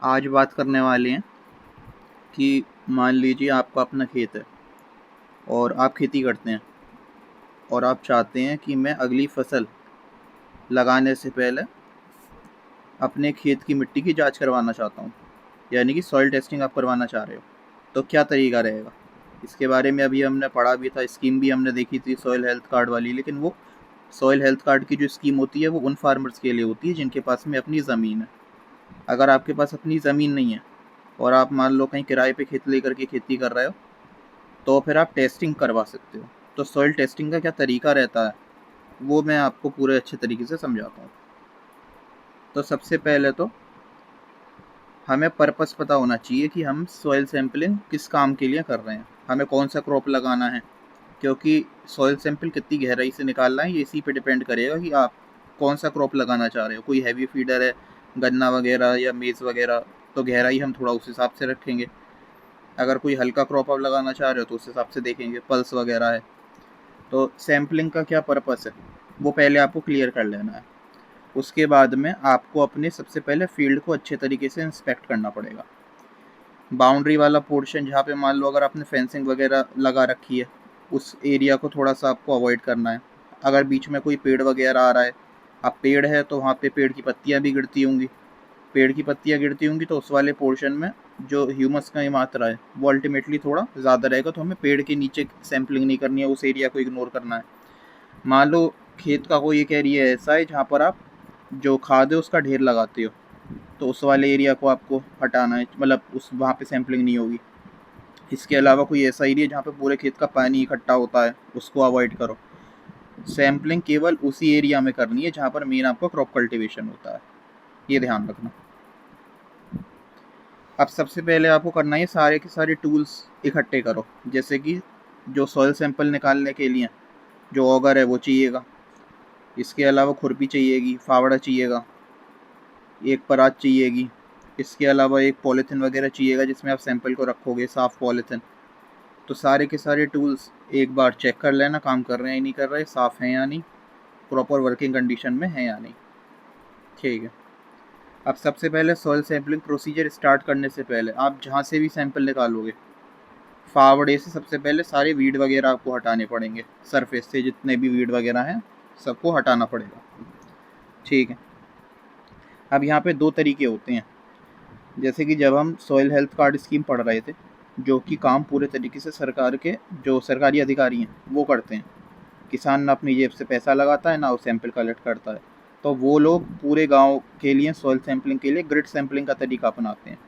आज बात करने वाले हैं कि मान लीजिए आपका अपना खेत है और आप खेती करते हैं और आप चाहते हैं कि मैं अगली फसल लगाने से पहले अपने खेत की मिट्टी की जांच करवाना चाहता हूँ, यानी कि सॉइल टेस्टिंग आप करवाना चाह रहे हो। तो क्या तरीका रहेगा इसके बारे में अभी हमने पढ़ा भी था, स्कीम भी हमने देखी थी सॉइल हेल्थ कार्ड वाली। लेकिन वो सॉइल हेल्थ कार्ड की जो स्कीम होती है वो उन फार्मर्स के लिए होती है जिनके पास में अपनी ज़मीन है। अगर आपके पास अपनी ज़मीन नहीं है और आप मान लो कहीं किराए पे खेत लेकर के खेती कर रहे हो, तो फिर आप टेस्टिंग करवा सकते हो। तो सॉइल टेस्टिंग का क्या तरीका रहता है वो मैं आपको पूरे अच्छे तरीके से समझाता हूँ। तो सबसे पहले तो हमें पर्पस पता होना चाहिए कि हम सॉइल सैंपलिंग किस काम के लिए कर रहे हैं, हमें कौन सा क्रॉप लगाना है। क्योंकि सॉइल सैंपल कितनी गहराई से निकालना है ये इसी पे डिपेंड करेगा कि आप कौन सा क्रॉप लगाना चाह रहे हो। कोई हैवी फीडर है, गन्ना वगैरह या मेज़ वगैरह, तो गहराई हम थोड़ा उस हिसाब से रखेंगे। अगर कोई हल्का क्रॉप आप लगाना चाह रहे हो तो उस हिसाब से देखेंगे, पल्स वगैरह है। तो सैम्पलिंग का क्या पर्पस है वो पहले आपको क्लियर कर लेना है। उसके बाद में आपको अपने सबसे पहले फील्ड को अच्छे तरीके से इंस्पेक्ट करना पड़ेगा। बाउंड्री वाला पोर्शन जहाँ पे मान लो अगर आपने फेंसिंग वगैरह लगा रखी है, उस एरिया को थोड़ा सा आपको अवॉइड करना है। अगर बीच में कोई पेड़ वगैरह आ रहा है, अब पेड़ है तो वहाँ पे पेड़ की पत्तियाँ भी गिरती होंगी। पेड़ की पत्तियाँ गिरती होंगी तो उस वाले पोर्शन में जो ह्यूमस का मात्रा है वो अल्टीमेटली थोड़ा ज़्यादा रहेगा, तो हमें पेड़ के नीचे सैम्पलिंग नहीं करनी है, उस एरिया को इग्नोर करना है। मान लो खेत का कोई एक एरिया ऐसा है जहाँ पर आप जो खाद है उसका ढेर लगाते हो, तो उस वाले एरिया को आपको हटाना है, मतलब उस वहाँ पे सैम्पलिंग नहीं होगी। इसके अलावा कोई ऐसा एरिया जहाँ पे पूरे खेत का पानी इकट्ठा होता है उसको अवॉइड करो। सैम्पलिंग केवल उसी एरिया में करनी है जहाँ पर मेन आपका क्रॉप कल्टीवेशन होता है, ये ध्यान रखना। अब सबसे पहले आपको करना है सारे के सारे टूल्स इकट्ठे करो। जैसे कि जो सॉइल सैंपल निकालने के लिए जो ऑगर है वो चाहिएगा। इसके अलावा खुरपी चाहिएगी, फावड़ा चाहिएगा, एक परात चाहिएगी। इसके अलावा एक पॉलीथिन वगैरह चाहिएगा जिसमें आप सैंपल को रखोगे, साफ़ पॉलीथिन। तो सारे के सारे टूल्स एक बार चेक कर लेना काम कर रहे हैं या नहीं कर रहे, साफ़ हैं या नहीं, प्रॉपर वर्किंग कंडीशन में है या नहीं। ठीक है। अब सबसे पहले सॉइल सैंपलिंग प्रोसीजर स्टार्ट करने से पहले आप जहाँ से भी सैंपल निकालोगे, फावड़े से सबसे पहले सारे वीड वगैरह आपको हटाने पड़ेंगे। सरफेस से जितने भी वीड वगैरह हैं सबको हटाना पड़ेगा। ठीक है। अब यहाँ पे दो तरीके होते हैं। जैसे कि जब हम सॉइल हेल्थ कार्ड स्कीम पढ़ रहे थे, जो कि काम पूरे तरीके से सरकार के जो सरकारी अधिकारी हैं वो करते हैं। किसान ना अपनी जेब से पैसा लगाता है ना वो सैंपल कलेक्ट करता है। तो वो लोग पूरे गांव के लिए सॉइल सैंपलिंग के लिए ग्रिड सैंपलिंग का तरीका अपनाते हैं।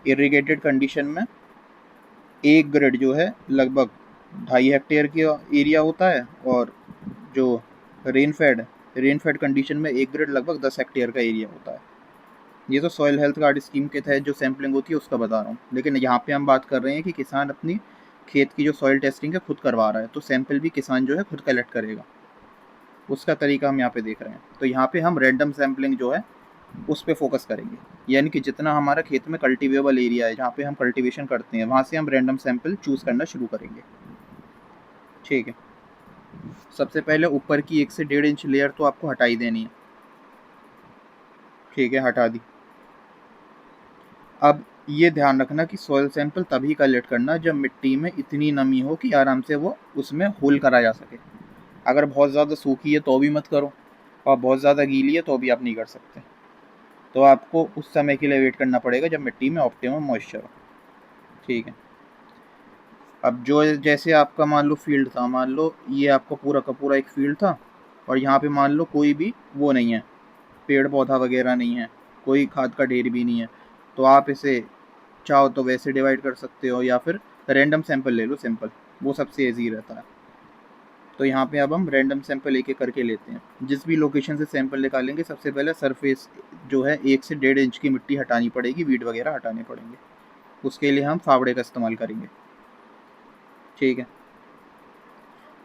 इरिगेटेड कंडीशन में एक ग्रिड जो है लगभग 2.5 हेक्टेयर की एरिया होता है, और जो रेन फेड कंडीशन में एक ग्रिड लगभग 10 हेक्टेयर का एरिया होता है। ये तो सॉइल हेल्थ कार्ड स्कीम के तहत जो सैंपलिंग होती है उसका बता रहा हूँ, लेकिन यहाँ पे हम बात कर रहे हैं कि किसान अपनी खेत की जो सॉइल टेस्टिंग है खुद करवा रहा है, तो सैंपल भी किसान जो है खुद कलेक्ट करेगा। उसका तरीका हम यहाँ पे देख रहे हैं। तो यहाँ पे हम रैंडम सैंपलिंग जो है उस पर फोकस करेंगे, यानी कि जितना हमारा खेत में कल्टिवेबल एरिया है जहाँ पे हम कल्टीवेशन करते हैं वहाँ से हम रैंडम सैंपल चूज़ करना शुरू करेंगे। ठीक है। सबसे पहले ऊपर की 1 से 1.5 इंच लेयर तो आपको हटा ही देनी है। ठीक है, हटा दी। अब ये ध्यान रखना कि सॉइल सैंपल तभी कलेक्ट करना जब मिट्टी में इतनी नमी हो कि आराम से वो उसमें होल करा जा सके। अगर बहुत ज़्यादा सूखी है तो भी मत करो, और बहुत ज़्यादा गीली है तो भी आप नहीं कर सकते। तो आपको उस समय के लिए वेट करना पड़ेगा जब मिट्टी में ऑप्टिमम मॉइस्चर हो। ठीक है। अब जो जैसे आपका मान लो फील्ड था, मान लो ये आपका पूरा का पूरा एक फील्ड था, और यहाँ पे मान लो कोई भी वो नहीं है, पेड़ पौधा वगैरह नहीं है, कोई खाद का ढेर भी नहीं है। तो आप इसे चाहो तो वैसे डिवाइड कर सकते हो या फिर रैंडम सैंपल ले लो, सिंपल, वो सबसे ईजी रहता है। तो यहाँ पे अब हम रैंडम सैंपल एक एक करके लेते हैं। जिस भी लोकेशन से सैंपल निकालेंगे सबसे पहले सरफेस जो है 1 से 1.5 इंच की मिट्टी हटानी पड़ेगी, वीड वगैरह हटाने पड़ेंगे। उसके लिए हम फावड़े का इस्तेमाल करेंगे। ठीक है।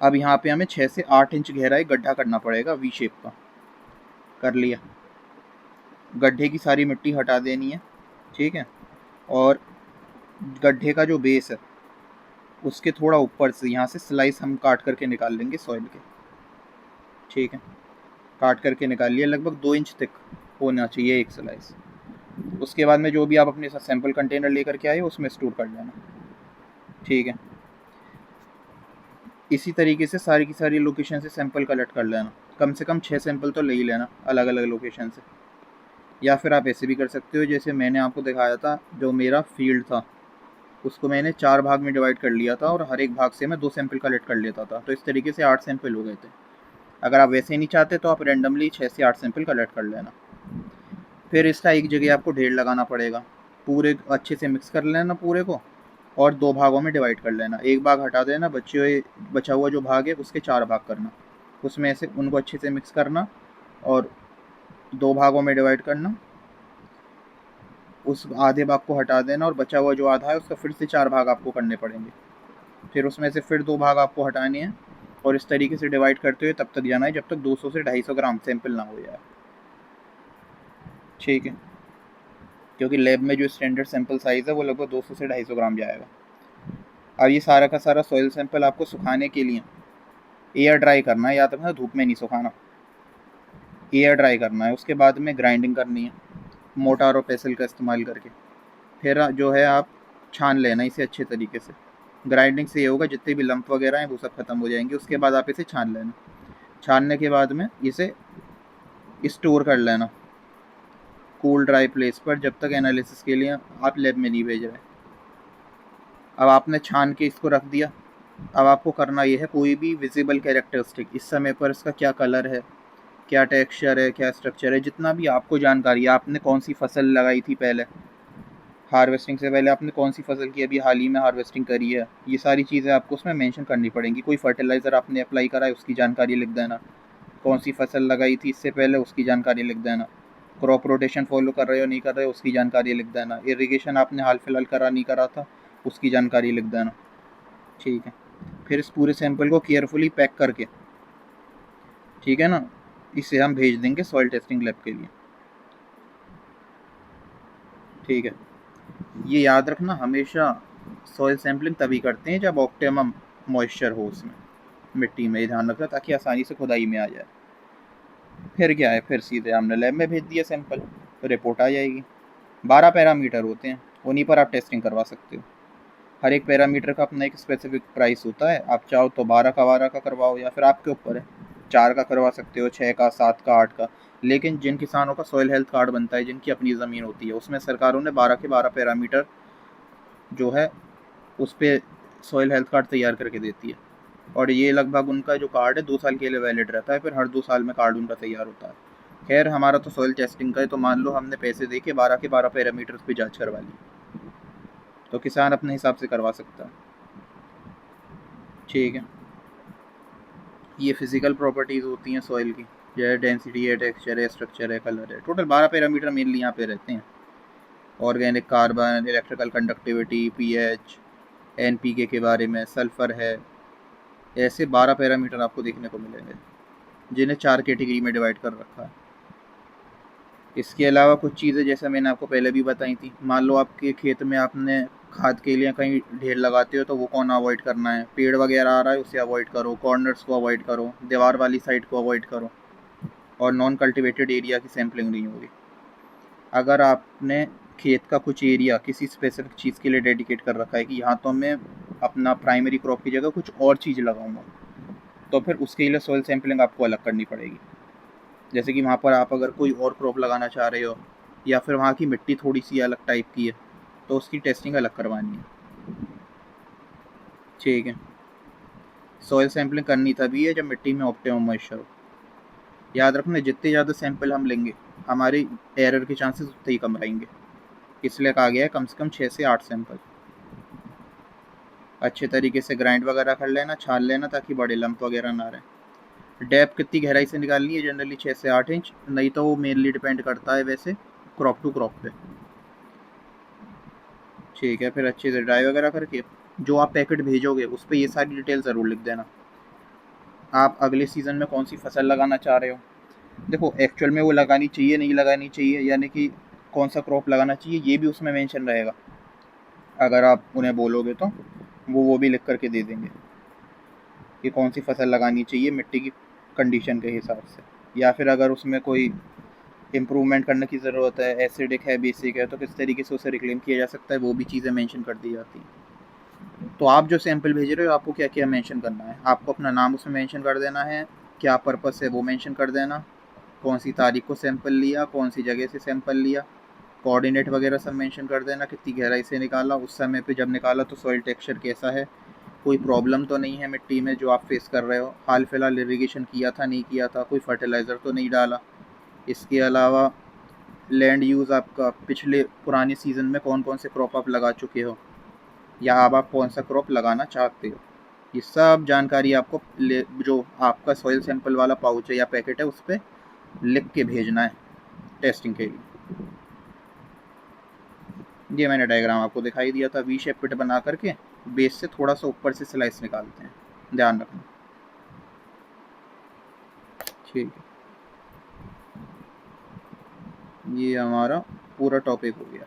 अब यहाँ पे हमें 6 से 8 इंच गहराई गड्ढा करना पड़ेगा, वी शेप का। कर लिया। गड्ढे की सारी मिट्टी हटा देनी है। ठीक है। और गड्ढे का जो बेस है उसके थोड़ा ऊपर से यहाँ से स्लाइस हम काट करके निकाल लेंगे सॉइल के। ठीक है। काट करके निकाल लिया, लगभग 2 इंच तक होना चाहिए एक स्लाइस। उसके बाद में जो भी आप अपने साथ सैंपल कंटेनर लेकर के आए उसमें स्टोर कर लेना। ठीक है, इसी तरीके से सारी की सारी लोकेशन से सैंपल कलेक्ट कर लेना। कम से कम 6 सैंपल तो ले ही लेना अलग अलग लोकेशन से। या फिर आप ऐसे भी कर सकते हो जैसे मैंने आपको दिखाया था, जो मेरा फील्ड था उसको मैंने 4 भाग में डिवाइड कर लिया था और हर एक भाग से मैं 2 सैंपल कलेक्ट कर लेता था, तो इस तरीके से 8 सैंपल हो गए थे। अगर आप वैसे नहीं चाहते तो आप रेंडमली 6 से 8 सैंपल कलेक्ट कर लेना। फिर इसका एक जगह आपको ढेर लगाना पड़ेगा, पूरे अच्छे से मिक्स कर लेना पूरे को और 2 भागों में डिवाइड कर लेना। एक भाग हटा देना, बचा हुआ जो भाग है उसके 4 भाग करना, उसमें से उनको अच्छे से मिक्स करना और 2 भागों में डिवाइड करना। उस आधे भाग को हटा देना और बचा हुआ जो आधा है उसका फिर से 4 भाग आपको करने पड़ेंगे। फिर उसमें से फिर 2 भाग आपको हटाने हैं और इस तरीके से डिवाइड करते हुए तब तक जाना है जब तक 200 से 250 ग्राम सैंपल ना हो जाए। ठीक है, क्योंकि लैब में जो स्टैंडर्ड सैंपल साइज़ है वो लगभग 200 से 250 ग्राम जाएगा। अब ये सारा का सारा सॉइल सैंपल आपको सुखाने के लिए एयर ड्राई करना है, याद रखना धूप में नहीं सुखाना, एयर ड्राई करना है। उसके बाद में ग्राइंडिंग करनी है मोटार और पेसल का इस्तेमाल करके। फिर जो है आप छान लेना इसे अच्छे तरीके से। ग्राइंडिंग से ये होगा जितने भी लंप वगैरह हैं वो सब खत्म हो जाएंगे। उसके बाद आप इसे छान लेना, छानने के बाद में इसे स्टोर कर लेना कूल ड्राई प्लेस पर जब तक एनालिसिस के लिए आप लैब में नहीं भेज रहे। अब आपने छान के इसको रख दिया। अब आपको करना ये है कोई भी विजिबल कैरेक्टरिस्टिक इस समय पर इसका क्या कलर है, क्या टेक्सचर है, क्या स्ट्रक्चर है, जितना भी आपको जानकारी है, आपने कौन सी फसल लगाई थी पहले, हार्वेस्टिंग से पहले आपने कौन सी फसल की अभी हाल ही में हार्वेस्टिंग करी है, ये सारी चीज़ें आपको उसमें मेंशन करनी पड़ेंगी। कोई फर्टिलाइज़र आपने अप्लाई करा है उसकी जानकारी लिख देना, कौन सी फसल लगाई थी इससे पहले उसकी जानकारी लिख देना, क्रॉप रोटेशन फॉलो कर रहे हो नहीं कर रहे हो उसकी जानकारी लिख देना, इरिगेशन आपने हाल फिलहाल करा नहीं करा था उसकी जानकारी लिख देना। ठीक है, फिर इस पूरे सैंपल को केयरफुली पैक करके, ठीक है ना, इसे हम भेज देंगे सॉइल टेस्टिंग लैब के लिए। ठीक है, ये याद रखना हमेशा सॉइल सैम्पलिंग तभी करते हैं जब ऑप्टिमम मॉइस्चर हो उसमें मिट्टी में, ये ध्यान रखना ताकि आसानी से खुदाई में आ जाए। फिर क्या है, फिर सीधे हमने लैब में भेज दिया सैंपल, तो रिपोर्ट आ जाएगी। 12 पैरामीटर होते हैं, उन्हीं पर आप टेस्टिंग करवा सकते हो। हर एक पैरामीटर का अपना एक स्पेसिफिक प्राइस होता है, आप चाहो तो 12 का करवाओ या फिर आपके ऊपर है, 4 का करवा सकते हो, 6 का, 7 का, 8 का। लेकिन जिन किसानों का सॉइल हेल्थ कार्ड बनता है, जिनकी अपनी ज़मीन होती है, उसमें सरकारों ने 12 के 12 पैरामीटर जो है उस पर सॉइल हेल्थ कार्ड तैयार करके देती है। और ये लगभग उनका जो कार्ड है 2 साल के लिए वैलिड रहता है, फिर हर 2 साल में कार्ड उनका तैयार होता है। खैर हमारा तो सॉइल टेस्टिंग का है, तो मान लो हमने पैसे दे के 12 के 12 पैरामीटर्स पे जांच करवा ली, तो किसान अपने हिसाब से करवा सकता है। ठीक है, ये फिजिकल प्रॉपर्टीज़ होती हैं सॉइल की, जैसे डेंसिटी है, टेक्सचर है, स्ट्रक्चर है, कलर है। टोटल 12 पैरामीटर मेनली यहाँ पे रहते हैं। Organic carbon, electrical conductivity, pH, NPK के बारे में, सल्फर है, ऐसे 12 पैरामीटर आपको देखने को मिलेंगे जिन्हें 4 कैटेगरी में डिवाइड कर रखा है। इसके अलावा कुछ चीज़ें जैसे मैंने आपको पहले भी बताई थी, मान लो आपके खेत में आपने खाद के लिए कहीं ढेर लगाते हो तो वो कौन अवॉइड करना है, पेड़ वगैरह आ रहा है उसे अवॉइड करो, कॉर्नर्स को अवॉइड करो, दीवार वाली साइड को अवॉइड करो, और नॉन कल्टिवेटेड एरिया की सैम्पलिंग नहीं होगी। अगर आपने खेत का कुछ एरिया किसी स्पेसिफिक चीज़ के लिए डेडिकेट कर रखा है कि यहाँ तो मैं अपना प्राइमरी क्रॉप की जगह कुछ और चीज़ लगाऊंगा, तो फिर उसके लिए सॉइल सैम्पलिंग आपको अलग करनी पड़ेगी। जैसे कि वहाँ पर आप अगर कोई और क्रॉप लगाना चाह रहे हो या फिर वहाँ की मिट्टी थोड़ी सी अलग टाइप की है, तो उसकी टेस्टिंग अलग करवानी है। ठीक है, सॉइल सैम्पलिंग करनी तभी है जब मिट्टी में ऑप्टिमम मॉइस्चर हो। याद रखना जितने ज़्यादा सैंपल हम लेंगे हमारी एरर के चांसेस उतने ही कम रहेंगे, इसलिए कहा गया है कम से कम 6 से 8 सैंपल। अच्छे तरीके से ग्राइंड वगैरह कर लेना, छान लेना ताकि बड़े लंप वगैरह ना रहें। डेप्थ कितनी गहराई से निकालनी है, जनरली 6 से 8 इंच, नहीं तो वो मेनली डिपेंड करता है वैसे क्रॉप टू क्रॉप पे। ठीक है, फिर अच्छे से ड्राई वगैरह करके जो आप पैकेट भेजोगे उस पर ये सारी डिटेल ज़रूर लिख देना, आप अगले सीज़न में कौन सी फसल लगाना चाह रहे हो। देखो एक्चुअल में वो लगानी चाहिए नहीं लगानी चाहिए, यानी कि कौन सा क्रॉप लगाना चाहिए ये भी उसमें मेंशन रहेगा। अगर आप उन्हें बोलोगे तो वो भी लिख करके दे देंगे कि कौन सी फसल लगानी चाहिए मिट्टी की कंडीशन के हिसाब से। या फिर अगर उसमें कोई इम्प्रूवमेंट करने की ज़रूरत है, एसिडिक है, बेसिक है, तो किस तरीके से उसे रिक्लेम किया जा सकता है, वो भी चीज़ें मेंशन कर दी जाती हैं। तो आप जो सैंपल भेज रहे हो आपको क्या क्या मेंशन करना है, आपको अपना नाम उसमें मेंशन कर देना है, क्या पर्पस है वो मेंशन कर देना, कौन सी तारीख को सैंपल लिया, कौन सी जगह से सैंपल लिया, कोऑर्डिनेट वगैरह सब मेंशन कर देना, कितनी गहराई से निकाला, उस समय पे जब निकाला तो सॉइल टेक्सचर कैसा है, कोई प्रॉब्लम तो नहीं है मिट्टी में जो आप फेस कर रहे हो, हाल फिलहाल इरिगेशन किया था नहीं किया था, कोई फर्टिलाइज़र तो नहीं डाला, इसके अलावा लैंड यूज़ आपका पिछले पुराने सीज़न में कौन कौन से क्रॉप आप लगा चुके हो या अब आप कौन सा क्रॉप लगाना चाहते हो, ये सब जानकारी आपको जो आपका सॉइल सैंपल वाला पाउच है या पैकेट है उस पर लिख के भेजना है टेस्टिंग के लिए। ये मैंने डायग्राम आपको दिखाई दिया था, वी शेप पिट बना करके बेस से थोड़ा सा ऊपर से स्लाइस निकालते हैं, ध्यान रखना। ठीक है, ये हमारा पूरा टॉपिक हो गया।